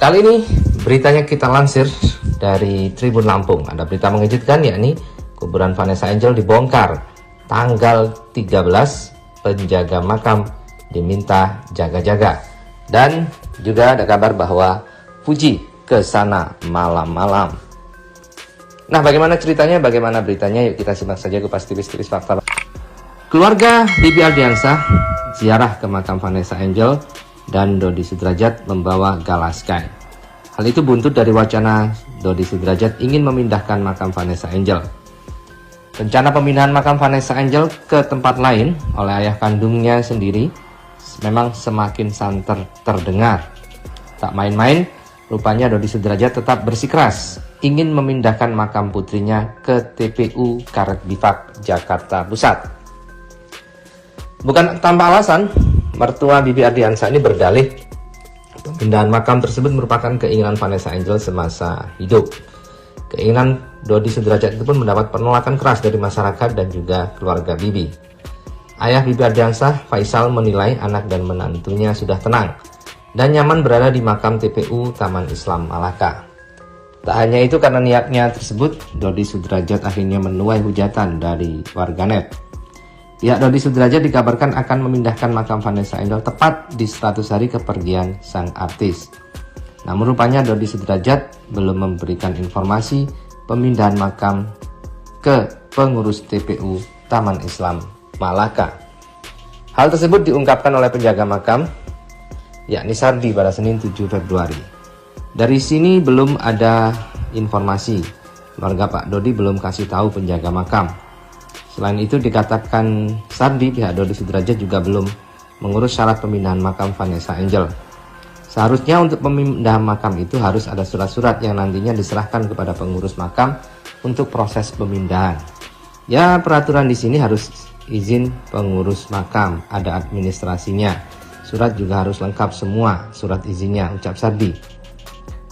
Kali ini beritanya kita lansir dari Tribun Lampung. Ada berita mengejutkan, yakni kuburan Vanessa Angel dibongkar tanggal 13, penjaga makam diminta jaga-jaga. Dan juga ada kabar bahwa Fuji ke sana malam-malam. Nah, bagaimana ceritanya, bagaimana beritanya? Yuk kita simak saja kupas tipis-tipis fakta. Keluarga Bibi Ardiansah ziarah ke makam Vanessa Angel dan Dodi Sudrajat membawa Gala Sky. Hal itu buntut dari wacana Dodi Sudrajat ingin memindahkan makam Vanessa Angel. Rencana pemindahan makam Vanessa Angel ke tempat lain oleh ayah kandungnya sendiri memang semakin santer terdengar. Tak main-main, rupanya Dodi Sudrajat tetap bersikeras ingin memindahkan makam putrinya ke TPU Karet Bifak, Jakarta Pusat. Bukan tanpa alasan, mertua Bibi Ardiansah ini berdalih pemindahan makam tersebut merupakan keinginan Vanessa Angel semasa hidup. Keinginan Dodi Sudrajat itu pun mendapat penolakan keras dari masyarakat dan juga keluarga Bibi. Ayah Bibi Ardiansah, Faisal, menilai anak dan menantunya sudah tenang dan nyaman berada di makam TPU Taman Islam Malaka. Tak hanya itu, karena niatnya tersebut, Dodi Sudrajat akhirnya menuai hujatan dari warganet. Pihak Dodi Sudrajat dikabarkan akan memindahkan makam Vanessa Angel tepat di 100 hari kepergian sang artis. Namun rupanya Dodi Sudrajat belum memberikan informasi pemindahan makam ke pengurus TPU Taman Islam Malaka. Hal tersebut diungkapkan oleh penjaga makam, yakni Sardi, pada Senin 7 Februari. Dari sini belum ada informasi, keluarga Pak Dodi belum kasih tahu penjaga makam. Selain itu, dikatakan Sardi, pihak Dodi Sudrajat juga belum mengurus syarat pemindahan makam Vanessa Angel. Seharusnya untuk pemindahan makam itu harus ada surat-surat yang nantinya diserahkan kepada pengurus makam untuk proses pemindahan. Ya, peraturan di sini harus izin pengurus makam, ada administrasinya. Surat juga harus lengkap semua, surat izinnya, ucap Sardi.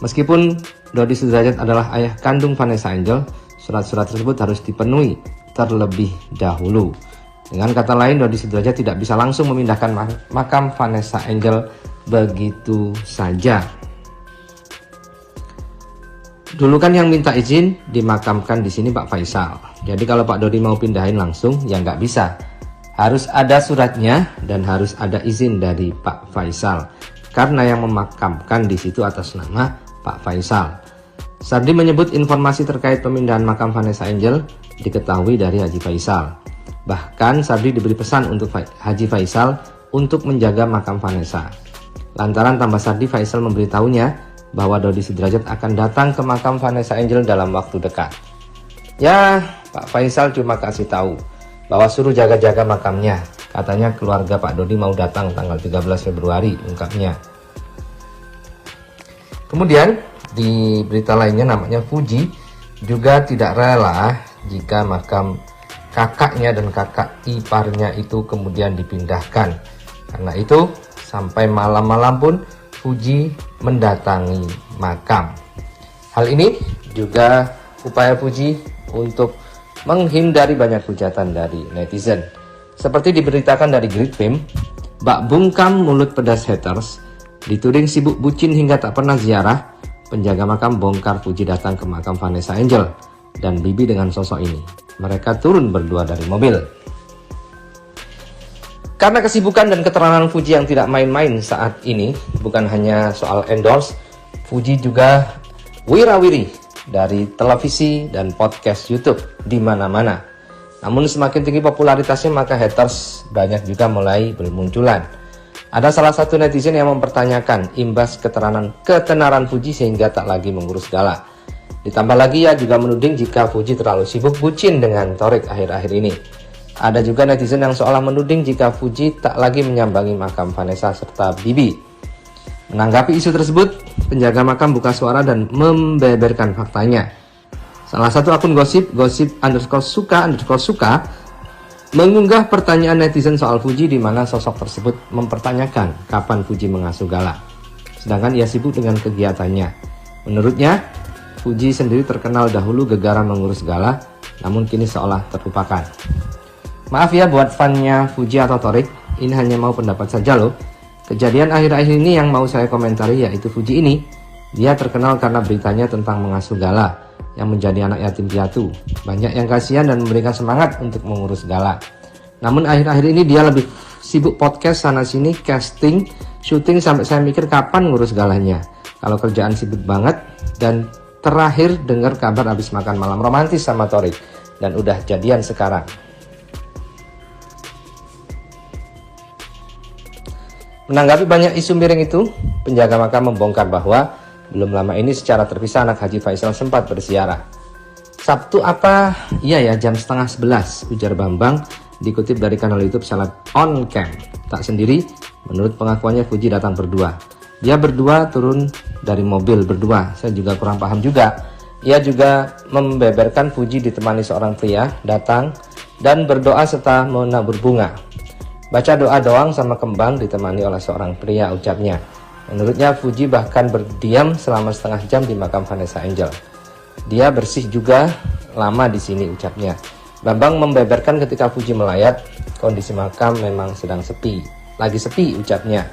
Meskipun Dodi Sudrajat adalah ayah kandung Vanessa Angel, surat-surat tersebut harus dipenuhi terlebih dahulu. Dengan kata lain, Dodi Sudrajat tidak bisa langsung memindahkan makam Vanessa Angel begitu saja. Dulu kan yang minta izin dimakamkan di sini Pak Faisal. Jadi kalau Pak Dodi mau pindahin langsung, ya nggak bisa. Harus ada suratnya dan harus ada izin dari Pak Faisal. Karena yang memakamkan di situ atas nama Pak Faisal. Sardi menyebut informasi terkait pemindahan makam Vanessa Angel diketahui dari Haji Faisal. Bahkan Sardi diberi pesan untuk Haji Faisal untuk menjaga makam Vanessa. Lantaran tambah Sardi, Faisal memberitahunya bahwa Dodi Sudrajat akan datang ke makam Vanessa Angel dalam waktu dekat. Ya, Pak Faisal cuma kasih tahu bahwa suruh jaga-jaga makamnya. Katanya keluarga Pak Dodi mau datang tanggal 13 Februari, ungkapnya. Kemudian di berita lainnya, namanya Fuji juga tidak rela jika makam kakaknya dan kakak iparnya itu kemudian dipindahkan. Karena itu sampai malam-malam pun Fuji mendatangi makam. Hal ini juga upaya Fuji untuk menghindari banyak hujatan dari netizen. Seperti diberitakan dari Grid Fame, Bak Bungkam mulut pedas haters dituding sibuk bucin hingga tak pernah ziarah. Penjaga makam bongkar Fuji datang ke makam Vanessa Angel dan Bibi dengan sosok ini. Mereka turun berdua dari mobil. Karena kesibukan dan keterangan Fuji yang tidak main-main saat ini, bukan hanya soal endorse, Fuji juga wirawiri dari televisi dan podcast YouTube di mana-mana. Namun semakin tinggi popularitasnya, maka haters banyak juga mulai bermunculan. Ada salah satu netizen yang mempertanyakan imbas ketenaran Fuji sehingga tak lagi mengurus Gala. Ditambah lagi ia juga menuding jika Fuji terlalu sibuk bucin dengan Torik akhir-akhir ini. Ada juga netizen yang seolah menuding jika Fuji tak lagi menyambangi makam Vanessa serta Bibi. Menanggapi isu tersebut, penjaga makam buka suara dan membeberkan faktanya. Salah satu akun gosip_suka_suka mengunggah pertanyaan netizen soal Fuji, di mana sosok tersebut mempertanyakan kapan Fuji mengasuh Gala. Sedangkan ia sibuk dengan kegiatannya. Menurutnya, Fuji sendiri terkenal dahulu gegara mengurus Gala, namun kini seolah terlupakan. Maaf ya buat fannya Fuji atau Torik, ini hanya mau pendapat saja loh. Kejadian akhir-akhir ini yang mau saya komentari yaitu Fuji ini Dia terkenal karena beritanya tentang mengasuh Gala yang menjadi anak yatim piatu. Banyak yang kasihan dan memberikan semangat untuk mengurus Gala. Namun akhir-akhir ini dia lebih sibuk podcast sana-sini, casting, syuting, sampai saya mikir kapan ngurus Galanya. Kalau kerjaan sibuk banget. Dan terakhir dengar kabar habis makan malam romantis sama Thorik dan udah jadian sekarang. Menanggapi banyak isu miring itu, penjaga makam membongkar bahwa belum lama ini secara terpisah anak Haji Faisal sempat berziarah. Sabtu apa? Iya ya, jam 10:30, ujar Bambang, dikutip dari kanal YouTube Salat On Cam. Tak sendiri, menurut pengakuannya Fuji datang berdua. Dia berdua turun dari mobil berdua, saya juga kurang paham juga. Ia juga membeberkan Fuji ditemani seorang pria datang dan berdoa serta menabur bunga. Baca doa doang sama kembang ditemani oleh seorang pria, ucapnya. Menurutnya Fuji bahkan berdiam selama setengah jam di makam Vanessa Angel. Dia bersih juga lama di sini, ucapnya. Bambang membeberkan ketika Fuji melayat, kondisi makam memang sedang sepi. Lagi sepi, ucapnya.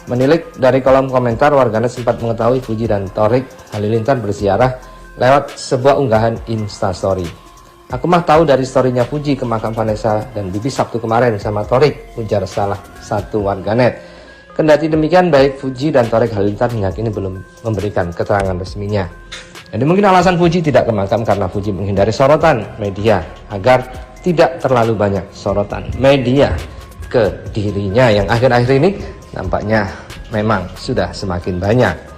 Menilik dari kolom komentar, warganet sempat mengetahui Fuji dan Thorik Halilintar berziarah lewat sebuah unggahan Instastory. Aku mah tahu dari storynya Fuji ke makam Vanessa dan Bibi Sabtu kemarin sama Thorik, ujar salah satu warganet. Kendati demikian, baik Fuji dan Thorik Halilintar hingga kini belum memberikan keterangan resminya. Jadi mungkin alasan Fuji tidak ke makam karena Fuji menghindari sorotan media agar tidak terlalu banyak sorotan media ke dirinya yang akhir-akhir ini nampaknya memang sudah semakin banyak.